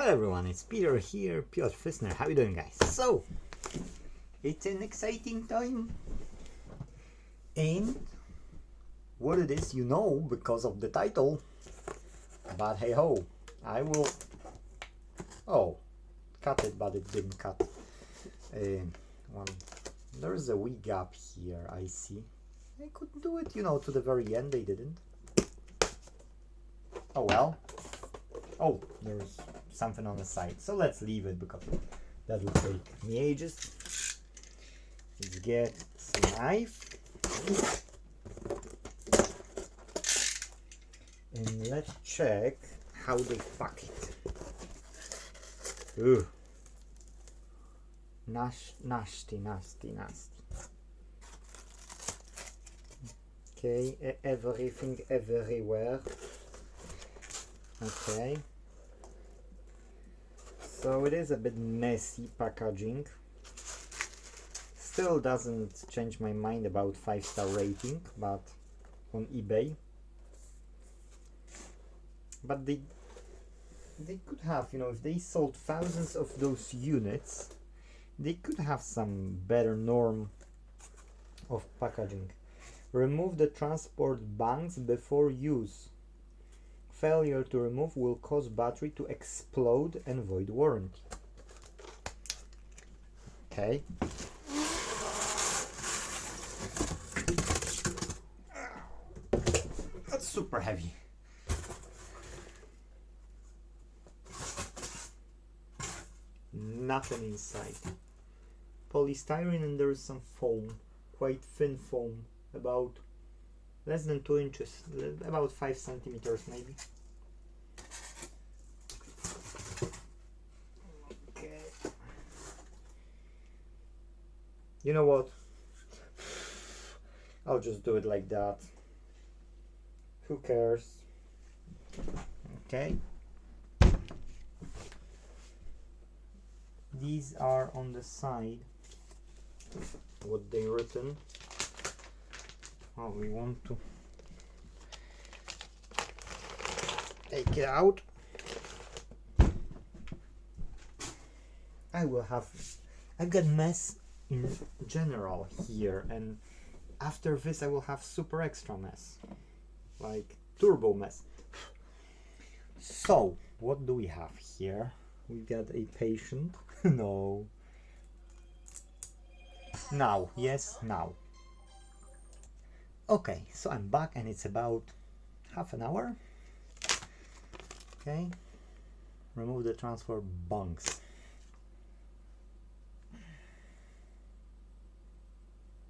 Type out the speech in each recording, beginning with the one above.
Hello everyone, it's Peter here, Piotr Fisner. How you doing, guys? So, it's an exciting time, and what it is you know because of the title, but hey ho, I will, cut it, but it didn't cut. There's a wee gap here, I see. I could do it, to the very end, they didn't. Oh well. Oh, there's something on the side, so let's leave it because that will take me ages. Let's get some knife and let's check how they pack it. Ugh. Nasty. Okay, everything everywhere. Okay, so it is a bit messy packaging. Still doesn't change my mind about 5-star rating, but on eBay. But they could have, if they sold thousands of those units, they could have some better norm of packaging. Remove the transport banks before use. Failure to remove will cause battery to explode and void warranty. Okay. That's super heavy. Nothing inside. Polystyrene, and there is some foam, quite thin foam, about less than 2 inches, about 5 centimeters maybe. Okay. You know what? I'll just do it like that. Who cares? Okay. These are on the side what they written. Oh, we want to take it out. I've got mess in general here, and after this I will have super extra mess, like turbo mess. So what do we have here? We've got a patient. No. Now, yes, now. Okay, so I'm back and it's about half an hour. Okay, remove the transfer bunks.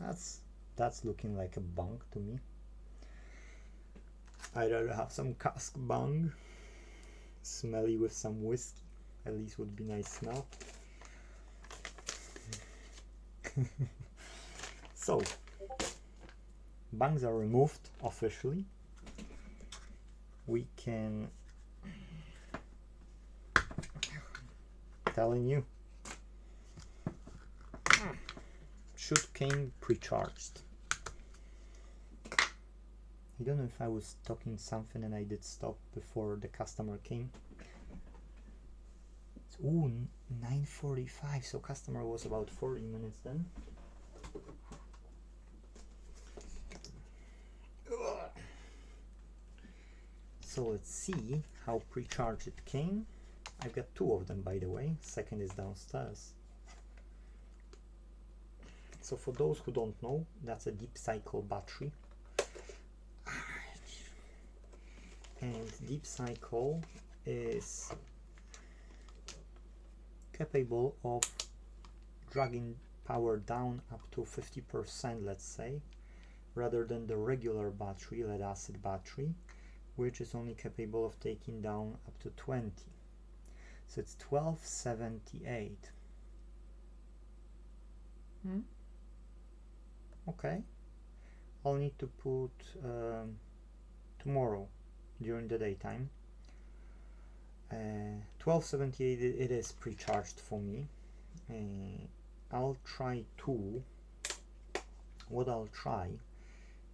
That's looking like a bunk to me. I'd rather have some cask bung, smelly with some whiskey. At least would be nice smell. So, bungs are removed officially. We can, telling you, should came pre-charged. I don't know if I was talking something and I did stop before the customer came. Ooh, 9:45, so customer was about 40 minutes then. So let's see how pre-charged it came. I've got 2 of them, by the way. Second is downstairs. So for those who don't know, that's a deep cycle battery. And deep cycle is capable of dragging power down up to 50%, let's say, rather than the regular battery, lead acid battery, which is only capable of taking down up to 20. So it's 1278. Okay, I'll need to put tomorrow during the daytime. 1278 it is pre-charged for me. I'll try 2. What I'll try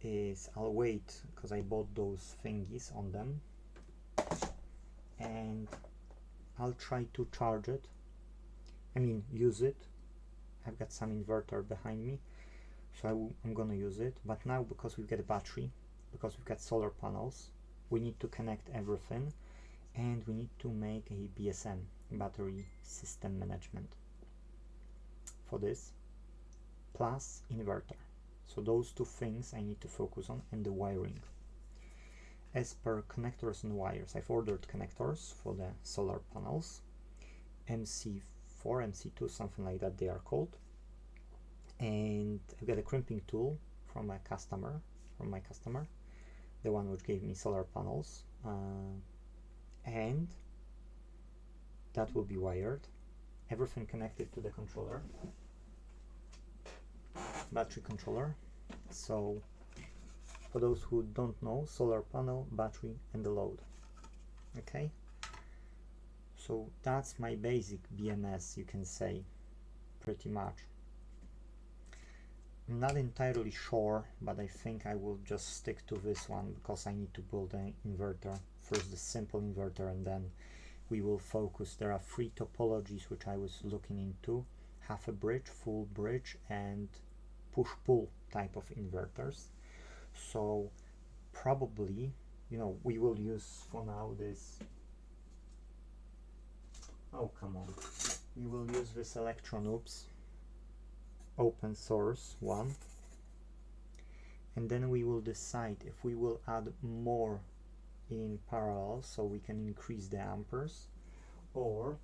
is I'll wait, because I bought those thingies on them, and I'll try to charge it, use it. I've got some inverter behind me, so I'm gonna use it. But now, because we've got a battery, because we've got solar panels, we need to connect everything, and we need to make a BSM, battery system management, for this, plus inverter. So those two things I need to focus on, and the wiring. As per connectors and wires, I've ordered connectors for the solar panels, MC4, MC2, something like that they are called, and I've got a crimping tool from my customer, the one which gave me solar panels, and that will be wired, everything connected to the controller, battery controller. So for those who don't know, solar panel, battery, and the load. Okay, so that's my basic BMS, you can say, pretty much. I'm not entirely sure, but I think I will just stick to this one, because I need to build an inverter, first the simple inverter, and then we will focus. There are 3 topologies which I was looking into: half a bridge, full bridge, and push-pull type of inverters. So probably, we will use for now this, oh come on, we will use this Electronoops open source one, and then we will decide if we will add more in parallel so we can increase the amperes, or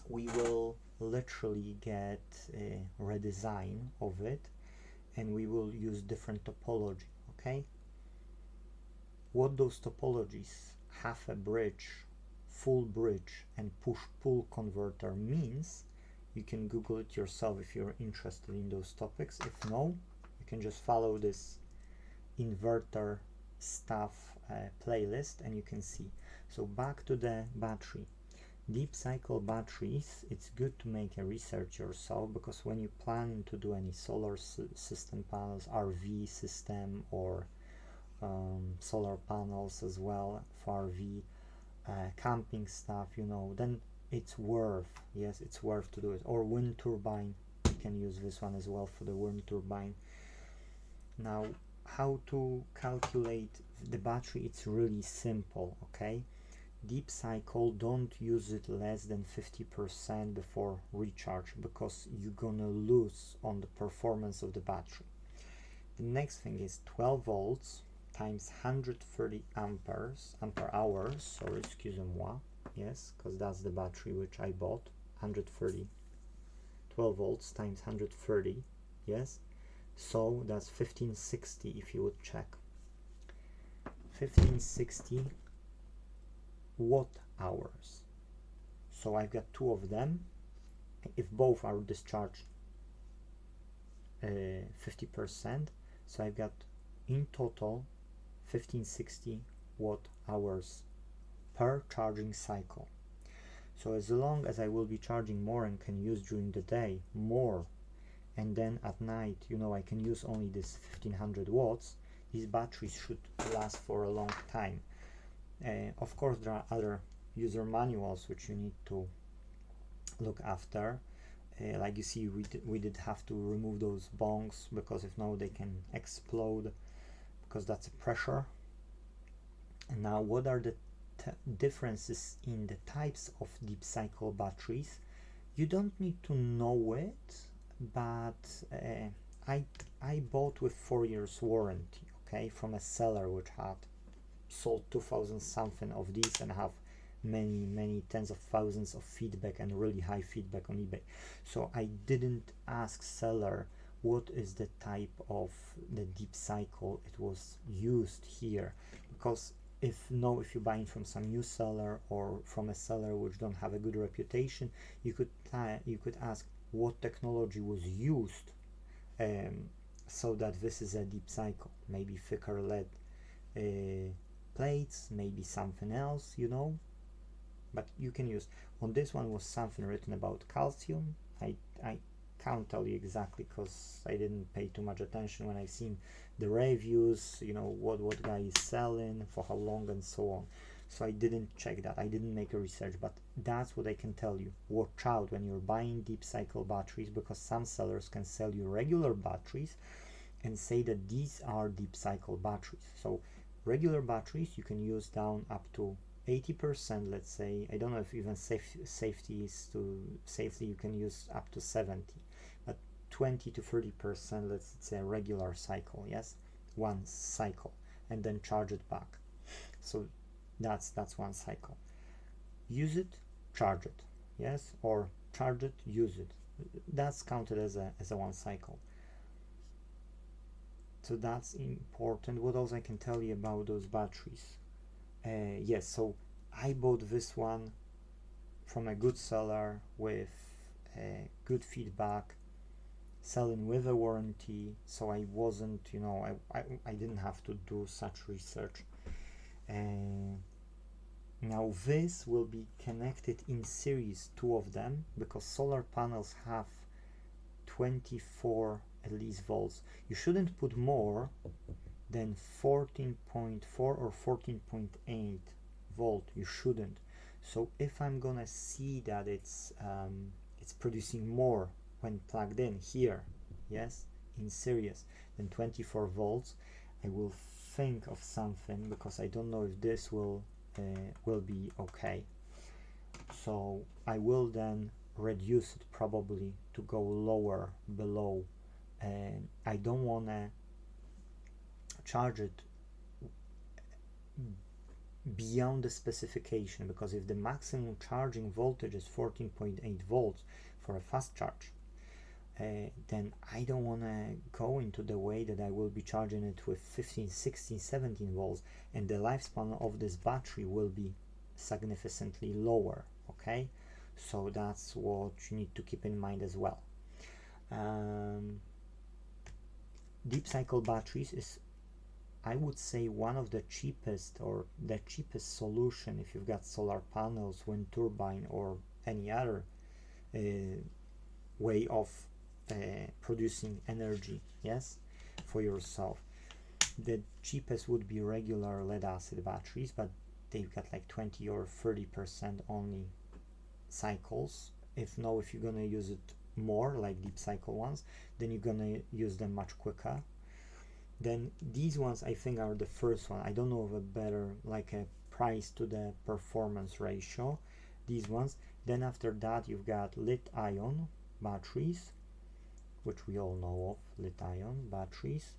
we will literally get a redesign of it and we will use different topology. Okay, what those topologies, half a bridge, full bridge, and push-pull converter means, you can Google it yourself if you're interested in those topics. If no, you can just follow this inverter stuff playlist and you can see. So back to the battery. Deep cycle batteries, it's good to make a research yourself, because when you plan to do any solar system panels, RV system, or solar panels as well for RV, camping stuff, then it's worth, yes, it's worth to do it. Or wind turbine, you can use this one as well for the wind turbine. Now, how to calculate the battery, it's really simple. Okay, deep cycle, don't use it less than 50% before recharge, because you're gonna lose on the performance of the battery. The next thing is 12 volts times 130 ampere hours, sorry, excusez-moi, yes, because that's the battery which I bought, 130, 12 volts times 130, yes, so that's 1560 if you would check, 1560 watt hours. So I've got 2 of them. If both are discharged 50%, so I've got in total 1560 watt hours per charging cycle. So as long as I will be charging more and can use during the day more, and then at night, I can use only this 1500 watts, these batteries should last for a long time. Of course, there are other user manuals which you need to look after. Like you see, we did have to remove those bongs, because if not, they can explode, because that's a pressure. And now, what are the differences in the types of deep cycle batteries? You don't need to know it, but I bought with 4 years warranty, okay, from a seller which had sold 2000 something of these and have many tens of thousands of feedback and really high feedback on eBay. So I didn't ask seller what is the type of the deep cycle it was used here, because if you're buying from some new seller or from a seller which don't have a good reputation, you could ask what technology was used, so that this is a deep cycle, maybe thicker lead plates, maybe something else, but you can use. On this one was something written about calcium. I can't tell you exactly, because I didn't pay too much attention when I've seen the reviews, what guy is selling for how long and so on. so I didn't check that. I didn't make a research, but that's what I can tell you. Watch out when you're buying deep cycle batteries, because some sellers can sell you regular batteries and say that these are deep cycle batteries. So regular batteries you can use down up to 80%, let's say. I don't know if even safety is to safely you can use up to 70, but 20 to 30%, let's say a regular cycle, yes, one cycle, and then charge it back. So that's one cycle. Use it, charge it, yes, or charge it, use it. That's counted as a one cycle. So that's important. What else I can tell you about those batteries? Yes, so I bought this one from a good seller with good feedback, selling with a warranty, so I wasn't, you know, I didn't have to do such research. Now this will be connected in series, two of them, because solar panels have 24 at least volts. You shouldn't put more than 14.4 or 14.8 volt. You shouldn't. So if I'm gonna see that it's producing more when plugged in here, yes, in series, than 24 volts, I will think of something, because I don't know if this will be okay. So I will then reduce it probably to go lower below, and I don't want to charge it beyond the specification, because if the maximum charging voltage is 14.8 volts for a fast charge, then I don't want to go into the way that I will be charging it with 15, 16, 17 volts, and the lifespan of this battery will be significantly lower. Okay, so that's what you need to keep in mind as well. Deep cycle batteries is, I would say, one of the cheapest, or the cheapest solution if you've got solar panels, wind turbine, or any other way of producing energy, yes, for yourself. The cheapest would be regular lead acid batteries, but they've got like 20 or 30% only cycles. If you're gonna use it more like deep cycle ones, then you're gonna use them much quicker. Then these ones I think are the first one. I don't know of a better, like a price to the performance ratio, these ones. Then after that you've got lithium batteries, which we all know of, lithium batteries.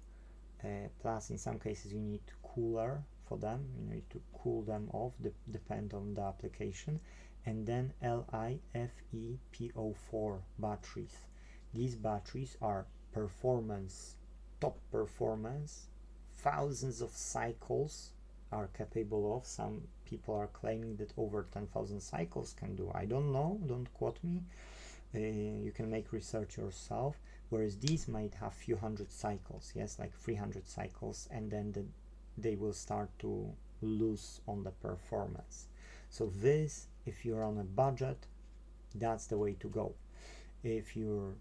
Plus in some cases you need cooler for them, you need to cool them off, depend on the application. And then LiFePO4 batteries. These batteries are performance, top performance, thousands of cycles are capable of. Some people are claiming that over 10,000 cycles can do. I don't know, don't quote me. You can make research yourself. Whereas these might have few hundred cycles, yes, like 300 cycles, and then they will start to lose on the performance. So this, if you're on a budget, that's the way to go. If you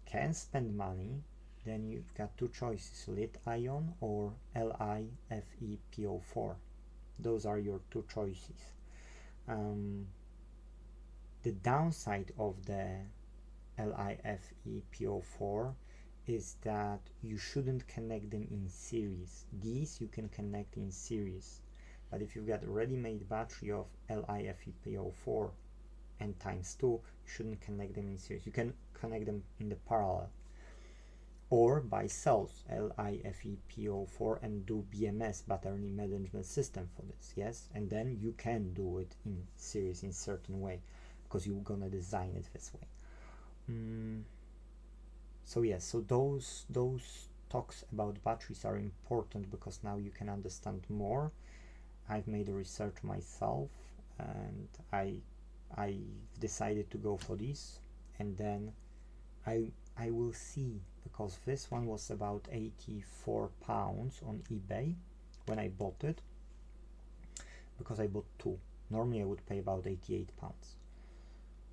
can spend money, then you've got two choices, lithium or LiFePO4. Those are your two choices. The downside of the LiFePO4 is that you shouldn't connect them in series. These you can connect in series, but if you've got a ready-made battery of LiFePO4 and times 2, you shouldn't connect them in series. You can connect them in the parallel, or by cells, LiFePO4, and do BMS, battery management system, for this, yes, and then you can do it in series in certain way, because you're gonna design it this way. So yes, so those talks about batteries are important, because now you can understand more. I've made a research myself, and I decided to go for this, and then I will see, because this one was about 84 pounds on eBay when I bought it, because I bought two. Normally I would pay about 88 pounds.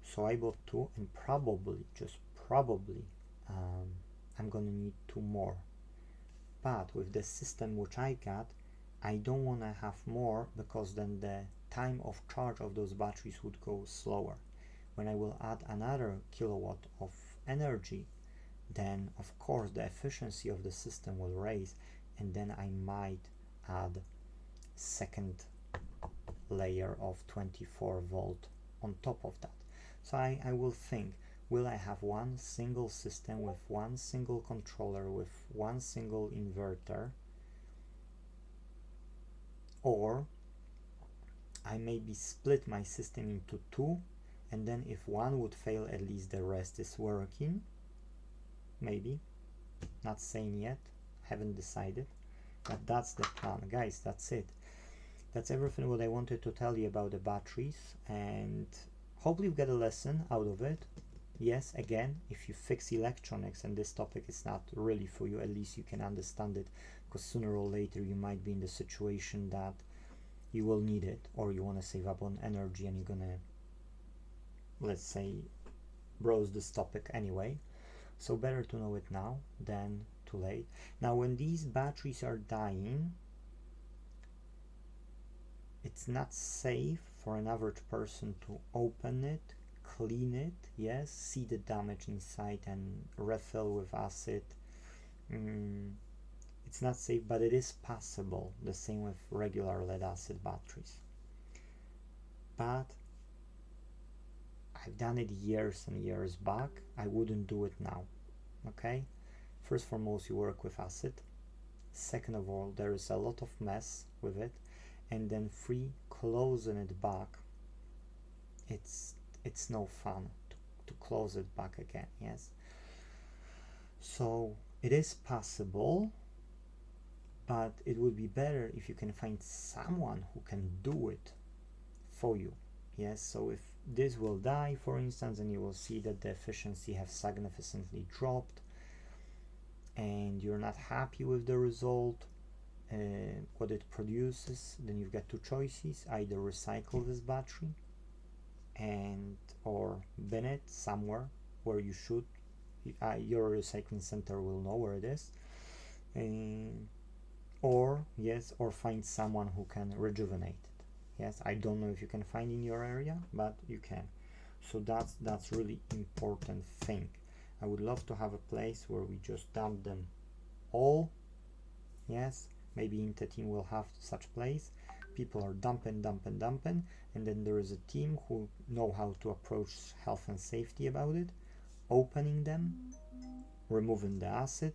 So I bought two, and probably, just probably, I'm gonna need two more. But with the system which I got, I don't want to have more, because then the time of charge of those batteries would go slower. When I will add another kilowatt of energy, then of course the efficiency of the system will raise, and then I might add second layer of 24 volt on top of that. So I will think, will I have one single system with one single controller with one single inverter, or I maybe split my system into two, and then if one would fail, at least the rest is working. Maybe, not saying yet, haven't decided, but that's the plan, guys. That's it. That's everything what I wanted to tell you about the batteries, and hopefully you get a lesson out of it. Yes, again, if you fix electronics and this topic is not really for you, at least you can understand it, because sooner or later you might be in the situation that you will need it, or you want to save up on energy and you're gonna, let's say, browse this topic anyway. So better to know it now than too late. Now when these batteries are dying, it's not safe for an average person to open it, clean it, yes, see the damage inside and refill with acid. It's not safe, but it is possible. The same with regular lead acid batteries. But I've done it years and years back. I wouldn't do it now. Okay? First and foremost, you work with acid. Second of all, there is a lot of mess with it. And then three, closing it back. It's no fun to close it back again, yes? So it is possible, but it would be better if you can find someone who can do it for you. Yes, so if this will die, for instance, and you will see that the efficiency has significantly dropped and you're not happy with the result, what it produces, then you've got two choices: either recycle this battery and or bin it somewhere where you should. Your recycling center will know where it is, or find someone who can rejuvenate it. Yes, I don't know if you can find in your area, but you can. So that's really important thing. I would love to have a place where we just dump them all. Yes, maybe Inte.Team will have such place. People are dumping, and then there is a team who know how to approach health and safety about it, opening them, removing the acid,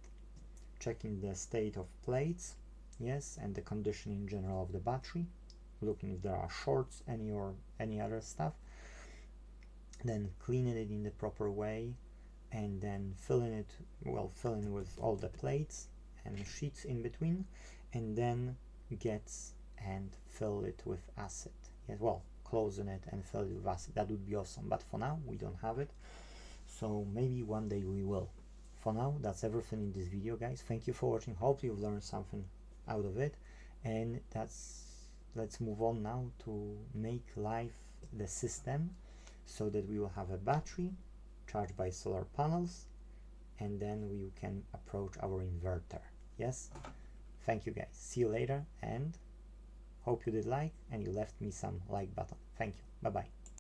checking the state of plates, yes, and the condition in general of the battery, looking if there are shorts, any other stuff, then cleaning it in the proper way, and then filling with all the plates and sheets in between, and then fill it with acid. Yes, closing it and fill it with acid. That would be awesome, but for now we don't have it, so maybe one day we will. For now, that's everything in this video, guys. Thank you for watching. Hopefully you've learned something out of it, and let's move on now to make live the system so that we will have a battery charged by solar panels, and then we can approach our inverter. Yes, thank you, guys. See you later, and hope you did like and you left me some like button. Thank you. Bye bye.